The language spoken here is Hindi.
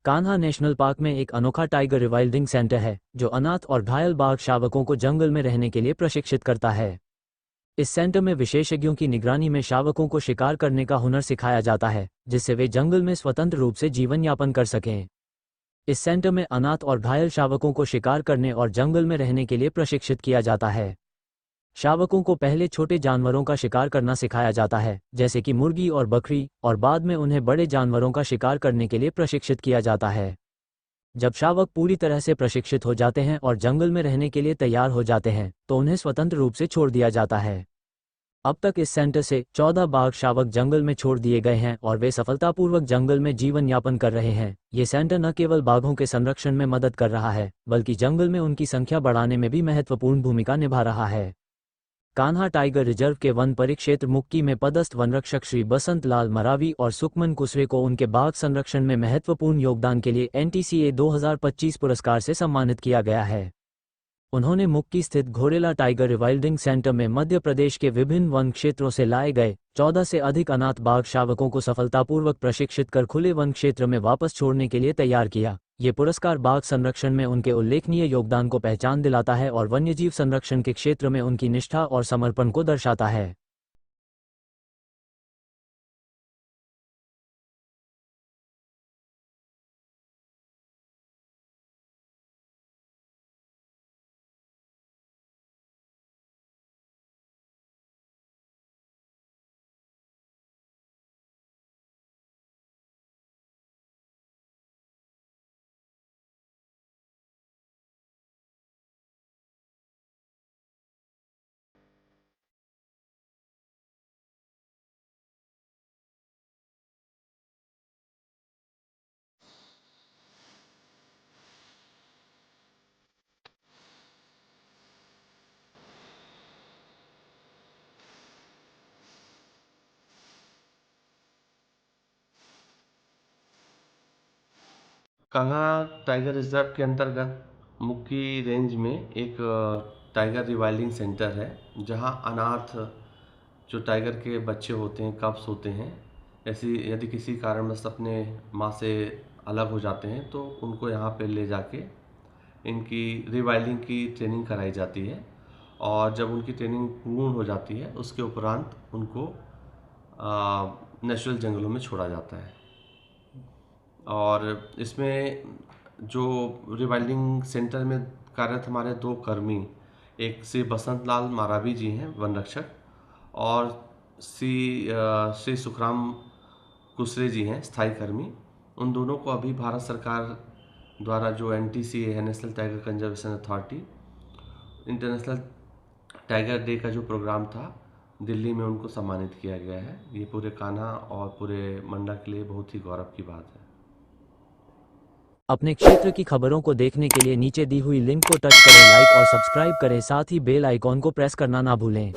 कान्हा नेशनल पार्क में एक अनोखा टाइगर रिवाइल्डिंग सेंटर है जो अनाथ और घायल बाघ शावकों को जंगल में रहने के लिए प्रशिक्षित करता है। इस सेंटर में विशेषज्ञों की निगरानी में शावकों को शिकार करने का हुनर सिखाया जाता है, जिससे वे जंगल में स्वतंत्र रूप से जीवन यापन कर सकें। इस सेंटर में अनाथ और घायल शावकों को शिकार करने और जंगल में रहने के लिए प्रशिक्षित किया जाता है। शावकों को पहले छोटे जानवरों का शिकार करना सिखाया जाता है, जैसे कि मुर्गी और बकरी, और बाद में उन्हें बड़े जानवरों का शिकार करने के लिए प्रशिक्षित किया जाता है। जब शावक पूरी तरह से प्रशिक्षित हो जाते हैं और जंगल में रहने के लिए तैयार हो जाते हैं, तो उन्हें स्वतंत्र रूप से छोड़ दिया जाता है। अब तक इस सेंटर से 14 बाघ शावक जंगल में छोड़ दिए गए हैं और वे सफलतापूर्वक जंगल में जीवन यापन कर रहे हैं। ये सेंटर न केवल बाघों के संरक्षण में मदद कर रहा है, बल्कि जंगल में उनकी संख्या बढ़ाने में भी महत्वपूर्ण भूमिका निभा रहा है। कान्हा टाइगर रिजर्व के वन परिक्षेत्र मुक्की में पदस्थ वनरक्षक श्री बसंत लाल मरावी और सुखमन कुसरे को उनके बाघ संरक्षण में महत्वपूर्ण योगदान के लिए NTCA 2025 पुरस्कार से सम्मानित किया गया है। उन्होंने मुक्की स्थित घोरेला टाइगर रिवाइल्डिंग सेंटर में मध्य प्रदेश के विभिन्न वन क्षेत्रों से लाए गए 14 से अधिक अनाथ बाघ शावकों को सफलतापूर्वक प्रशिक्षित कर खुले वन क्षेत्र में वापस छोड़ने के लिए तैयार किया। ये पुरस्कार बाघ संरक्षण में उनके उल्लेखनीय योगदान को पहचान दिलाता है और वन्यजीव संरक्षण के क्षेत्र में उनकी निष्ठा और समर्पण को दर्शाता है। कान्हा टाइगर रिजर्व के अंतर्गत मुक्की रेंज में एक टाइगर रिवाइल्डिंग सेंटर है, जहां अनाथ जो टाइगर के बच्चे होते हैं, कब्स होते हैं, ऐसी यदि किसी कारणवश अपने माँ से अलग हो जाते हैं तो उनको यहाँ पे ले जाके इनकी रिवाइल्डिंग की ट्रेनिंग कराई जाती है। और जब उनकी ट्रेनिंग पूर्ण हो जाती है उसके उपरांत उनको नेचुरल जंगलों में छोड़ा जाता है। और इसमें जो रिवाइल्डिंग सेंटर में कार्यरत हमारे दो कर्मी, एक श्री बसंत लाल मारावी जी हैं वन रक्षक, और श्री सुखराम कुसरे जी हैं स्थायी कर्मी। उन दोनों को अभी भारत सरकार द्वारा जो NTCA है, national tiger conservation authority, international tiger day का जो प्रोग्राम था दिल्ली में, उनको सम्मानित किया गया है। ये पूरे कान्हा और पूरे मंडा के लिए बहुत ही गौरव की बात है। अपने क्षेत्र की खबरों को देखने के लिए नीचे दी हुई लिंक को टच करें, लाइक और सब्सक्राइब करें, साथ ही बेल आइकॉन को प्रेस करना ना भूलें।